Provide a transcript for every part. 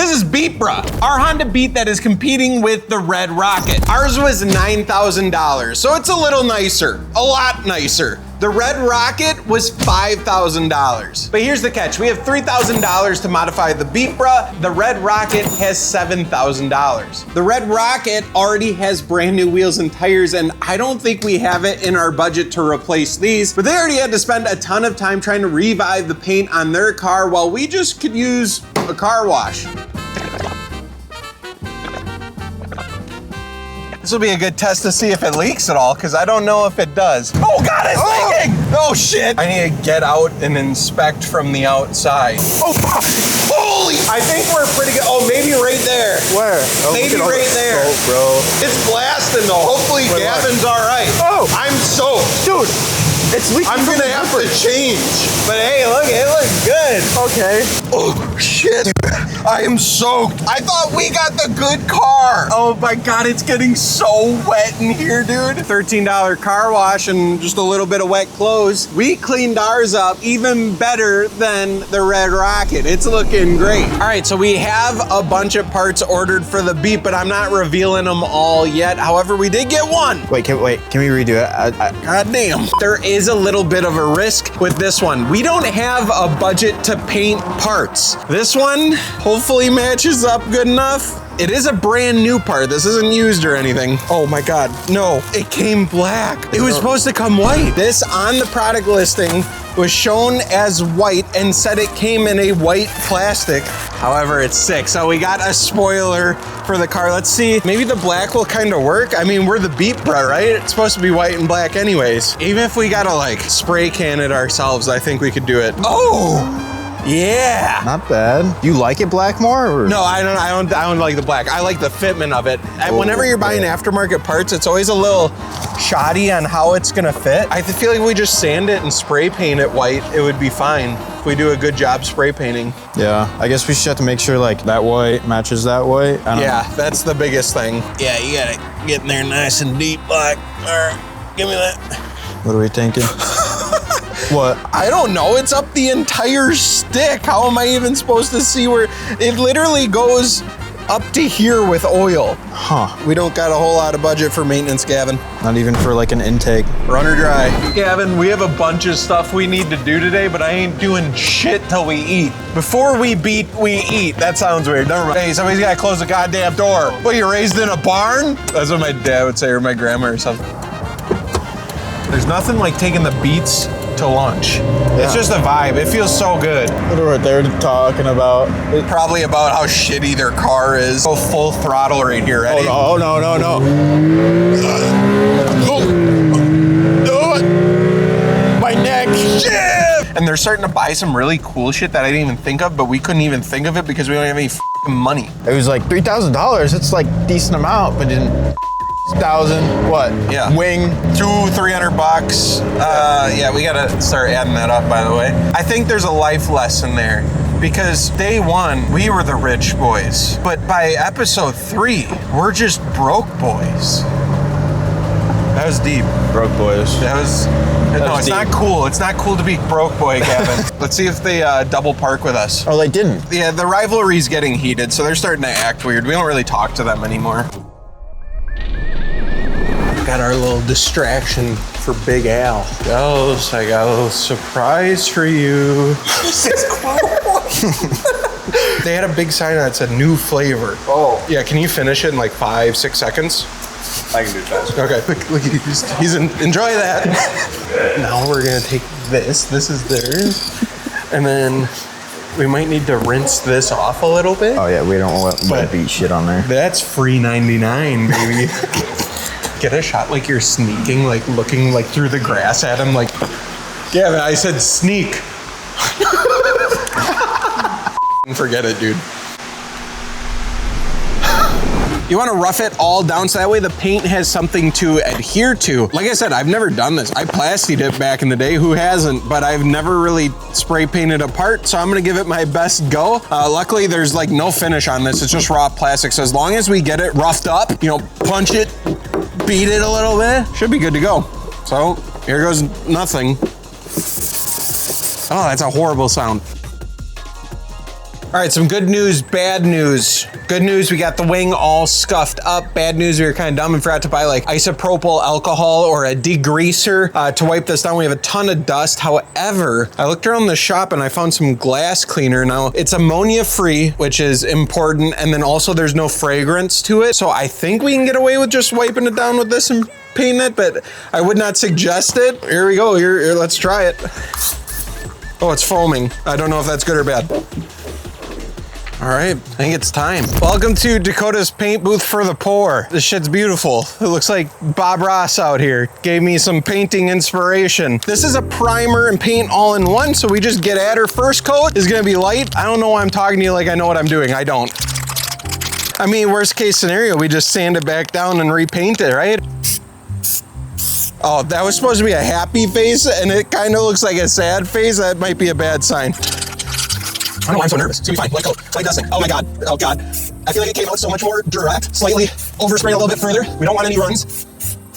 This is Beatbra, our Honda Beat that is competing with the Red Rocket. Ours was $9,000, so it's a little nicer, a lot nicer. The Red Rocket was $5,000. But here's the catch. We have $3,000 to modify the Beatbra. The Red Rocket has $7,000. The Red Rocket already has brand new wheels and tires, and I don't think we have it in our budget to replace these, but they already had to spend a ton of time trying to revive the paint on their car while we just could use a car wash. This will be a good test to see if it leaks at all, because I don't know if it does. Oh God, it's leaking! Oh shit! I need to get out and inspect from the outside. Oh, holy! I think we're pretty good. Oh, maybe right there. Where? Oh, maybe right there. Oh, bro. It's blasting though. Hopefully Gavin's all right. Oh! I'm soaked. Dude, it's leaking. I'm gonna have to change. But hey, look, it looks good. Okay. Oh shit. I am soaked. I thought we got the good car. Oh my God, it's getting so wet in here, dude. $13 car wash and just a little bit of wet clothes. We cleaned ours up even better than the Red Rocket. It's looking great. All right, so we have a bunch of parts ordered for the Beat, but I'm not revealing them all yet. However, we did get one. Wait, can we redo it? God damn. There is a little bit of a risk with this one. We don't have a budget to paint parts. This one hopefully matches up good enough. It is a brand new part. This isn't used or anything. Oh my God, no, it came black. It was supposed to come white. This on the product listing was shown as white and said it came in a white plastic. However, it's sick. So we got a spoiler for the car. Let's see, maybe the black will kind of work. I mean, we're the Beatbra, right? It's supposed to be white and black anyways. Even if we gotta like spray can it ourselves, I think we could do it. Oh! Yeah. Not bad. Do you like it black more? Or? No, I don't like the black. I like the fitment of it. And whenever you're buying aftermarket parts, it's always a little shoddy on how it's gonna fit. I feel like if we just sand it and spray paint it white, it would be fine if we do a good job spray painting. Yeah, I guess we should have to make sure like that white matches that white. Yeah, that's the biggest thing. Yeah, you gotta get in there nice and deep black. All right, give me that. What are we thinking? What? I don't know. It's up the entire stick. How am I even supposed to see where it literally goes up to here with oil? Huh. We don't got a whole lot of budget for maintenance, Gavin. Not even for like an intake. Run or dry. Gavin, we have a bunch of stuff we need to do today, but I ain't doing shit till we eat. Before we beat, we eat. That sounds weird. Never mind. Hey, somebody's gotta close the goddamn door. What, you raised in a barn? That's what my dad would say, or my grandma or something. There's nothing like taking the Beats to lunch. Yeah. It's just a vibe. It feels so good. What are they talking about? Probably about how shitty their car is. Go full throttle right here. Ready? Oh, no. My neck. Shit! And they're starting to buy some really cool shit that I didn't even think of, but we couldn't even think of it because we don't have any money. It was like $3,000. It's like a decent amount, but didn't. 1,000, what? Yeah. Wing. $300. Yeah, we gotta start adding that up, by the way. I think there's a life lesson there because day one, we were the rich boys. But by episode 3, we're just broke boys. That was deep. Broke boys. That was no, it's deep. Not cool. It's not cool to be broke boy, Gavin. Let's see if they double park with us. Oh, they didn't? Yeah, the rivalry's getting heated, so they're starting to act weird. We don't really talk to them anymore. Got our little distraction for Big Al. Ghost, I got a little surprise for you. They had a big sign that said new flavor. Oh. Yeah, can you finish it in like 5-6 seconds? I can do it fast. Okay, look, enjoy that. Now we're gonna take this is theirs. And then we might need to rinse this off a little bit. Oh yeah, we don't let beat shit on there. That's free 99, baby. Get a shot like you're sneaking, like looking like through the grass at him, like, Gavin, I said sneak. Forget it, dude. You want to rough it all down so that way the paint has something to adhere to. Like I said, I've never done this. I plastied it back in the day. Who hasn't? But I've never really spray painted a part, so I'm gonna give it my best go. Luckily, there's like no finish on this. It's just raw plastic. So as long as we get it roughed up, you know, punch it, beat it a little bit, should be good to go. So here goes nothing. Oh, that's a horrible sound. All All right, some good news, bad news. Good news, we got the wing all scuffed up. Bad news, we were kind of dumb and forgot to buy like isopropyl alcohol or a degreaser to wipe this down. We have a ton of dust. However, I looked around the shop and I found some glass cleaner. Now, it's ammonia free, which is important. And then also there's no fragrance to it. So I think we can get away with just wiping it down with this and painting it, but I would not suggest it. Here we go, here, let's try it. Oh, it's foaming. I don't know if that's good or bad. All right, I think it's time. Welcome to Dakota's paint booth for the poor. This shit's beautiful. It looks like Bob Ross out here. Gave me some painting inspiration. This is a primer and paint all in one, so we just get at her. First coat is gonna be light. I don't know why I'm talking to you like I know what I'm doing. I don't. I mean, worst case scenario, we just sand it back down and repaint it, right? Oh, that was supposed to be a happy face, and it kind of looks like a sad face. That might be a bad sign. I don't know why I'm so nervous. It's gonna be fine. Light coat, light dusting. Oh my God, oh God. I feel like it came out so much more direct, slightly oversprayed a little bit further. We don't want any runs.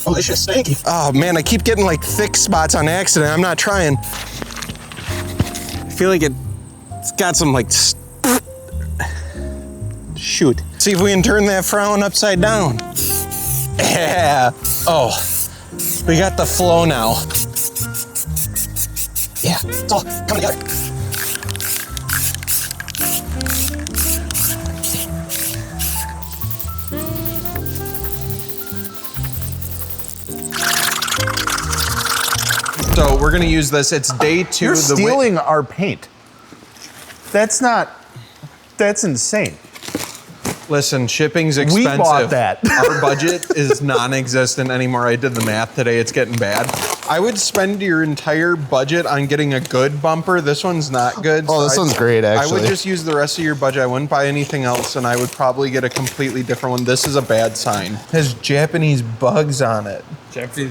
Oh, this shit's stanky. Oh man, I keep getting like thick spots on accident. I'm not trying. I feel like it's got some like, shoot. See if we can turn that frown upside down. Yeah, oh, we got the flow now. Yeah, it's all coming together. So we're gonna use this. It's day 2. You're stealing our paint. That's insane. Listen, shipping's expensive. We bought that. Our budget is non-existent anymore. I did the math today. It's getting bad. I would spend your entire budget on getting a good bumper. This one's not good. Oh, this one's great, actually. I would just use the rest of your budget. I wouldn't buy anything else, and I would probably get a completely different one. This is a bad sign. It has Japanese bugs on it.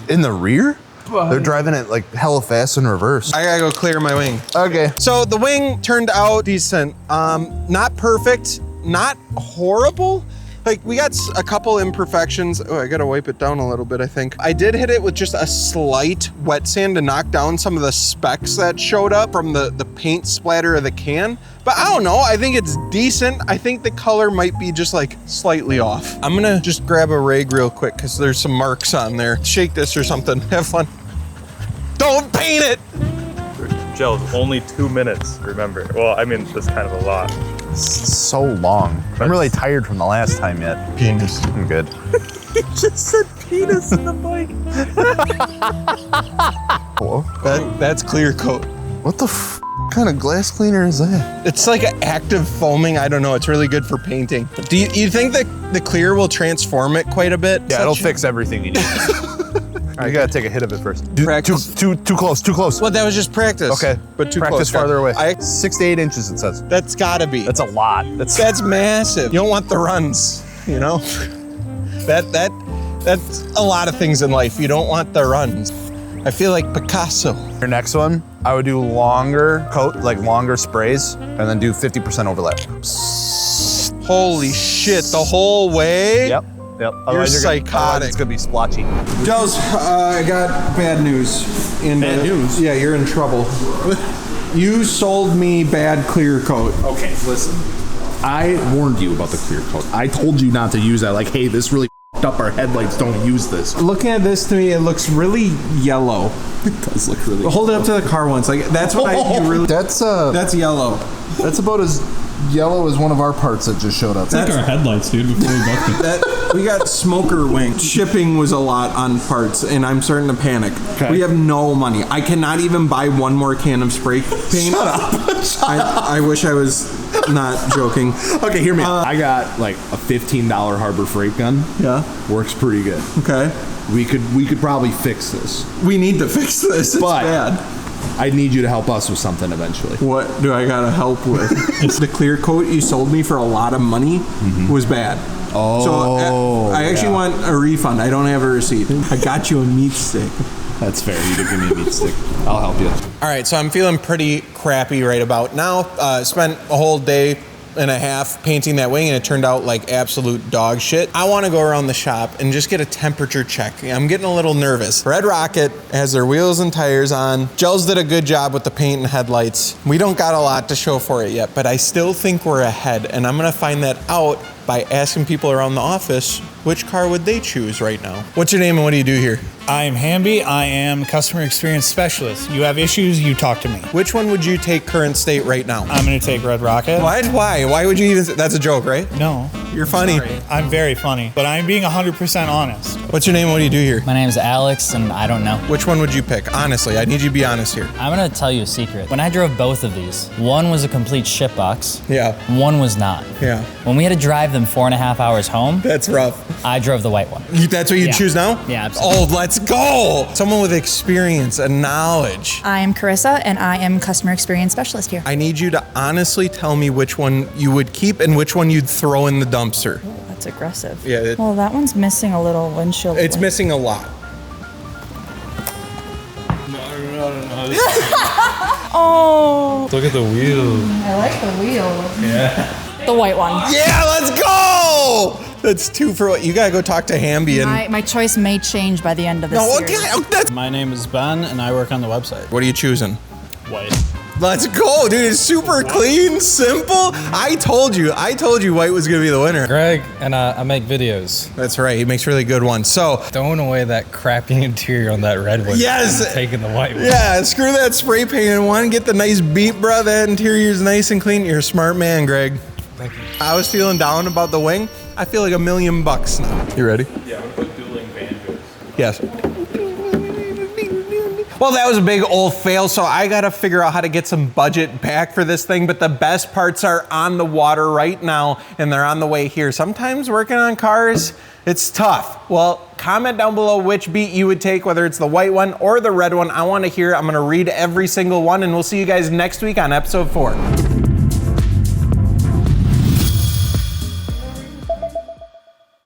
In the rear? They're driving it like hella fast in reverse. I gotta go clear my wing. Okay. So the wing turned out decent. Not perfect, not horrible. Like we got a couple imperfections. Oh, I gotta wipe it down a little bit, I think. I did hit it with just a slight wet sand to knock down some of the specks that showed up from the paint splatter of the can. But I don't know, I think it's decent. I think the color might be just like slightly off. I'm gonna just grab a rag real quick because there's some marks on there. Shake this or something, have fun. Don't paint it! Gels, only 2 minutes, remember. Well, I mean, that's kind of a lot. So long. I'm really tired from the last time yet. Penis. I'm good. He just said penis in the mic. Hello? That's clear coat. What the kind of glass cleaner is that? It's like an active foaming. I don't know. It's really good for painting. Do you think that the clear will transform it quite a bit? Yeah, it'll fix everything you need. All right, you gotta take a hit of it first. Practice. Too close. Well, that was just practice. Okay, but too practice close. farther away. I, 6 to 8 inches, it says. that's gotta be. That's a lot. That's massive. You don't want the runs, you know? That's a lot of things in life. You don't want the runs. I feel like Picasso. Your next one, I would do longer coat, like longer sprays, and then do 50% overlap. Holy shit, the whole way? Yep. You're psychotic. It's gonna be splotchy. Gels, I got bad news. Bad news? Yeah, you're in trouble. You sold me bad clear coat. Okay, listen. I warned you about the clear coat. I told you not to use that. Like, hey, this really up our headlights. Don't use this. Looking at this to me, it looks really yellow. It does look really. Hold it up to the car once. Like that's what you really. That's yellow. That's about as yellow as one of our parts that just showed up. It's like our headlights, dude, before we bucked it. We got smoker wing. Shipping was a lot on parts, and I'm starting to panic. Okay. We have no money. I cannot even buy one more can of spray paint. Shut up. I wish I was not joking. Okay, hear me out. I got like a $15 Harbor Freight gun. Yeah. Works pretty good. Okay. We could probably fix this. We need to fix this. It's But- bad. I need you to help us with something eventually. What do I gotta help with? The clear coat you sold me for a lot of money was bad. Oh, So I actually want a refund. I don't have a receipt. I got you a meat stick. That's fair. You did give me a meat stick. I'll help you. All right, so I'm feeling pretty crappy right about now. Spent a whole day and a half painting that wing and it turned out like absolute dog shit. I want to go around the shop and just get a temperature check. I'm getting a little nervous. Red Rocket has their wheels and tires on. Gels did a good job with the paint and headlights. We don't got a lot to show for it yet, but I still think we're ahead, and I'm gonna find that out by asking people around the office which car would they choose right now. What's your name and what do you do here? I am Hamby. I am customer experience specialist. You have issues, you talk to me. Which one would you take current state right now? I'm going to take Red Rocket. What? Why? Why would you even? That's a joke, right? No. You're funny. Sorry. I'm very funny, but I'm being 100% honest. What's your name and what do you do here? My name is Alex, and I don't know. Which one would you pick? Honestly, I need you to be honest here. I'm gonna tell you a secret. When I drove both of these, one was a complete shitbox. Yeah. One was not. Yeah. When we had to drive them 4.5 hours home, That's rough. I drove the white one. That's what you Yeah. choose now? Yeah, absolutely. Oh, let's go. Someone with experience and knowledge. I am Carissa, and I am customer experience specialist here. I need you to honestly tell me which one you would keep and which one you'd throw in the dumpster. That's aggressive. Yeah, Well, that one's missing a little windshield. it's missing a lot. Oh, Look at the wheel. I like the wheel. Yeah. The white one. Yeah, let's go. That's two for what? You gotta go talk to Hamby and. My choice may change by the end of this No, series. okay, that's. My name is Ben, and I work on the website. What are you choosing? White. Let's go, dude. It's super clean, simple. I told you white was gonna be the winner. Greg, and I make videos. That's right. He makes really good ones. So, Throwing away that crappy interior on that red one. Yes. And taking the white one. yeah, screw that spray painted one. Get the nice Beatbra. That interior's nice and clean. You're a smart man, Greg. Thank you. I was feeling down about the wing. I feel like $1 million now. You ready? Yeah, I'm gonna put dueling banjos. Yes. Well, that was a big old fail, so I gotta figure out how to get some budget back for this thing, but the best parts are on the water right now, and they're on the way here. Sometimes working on cars, it's tough. Well, comment down below which beat you would take, whether it's the white one or the red one. I wanna hear it. I'm gonna read every single one, and we'll see you guys next week on episode 4.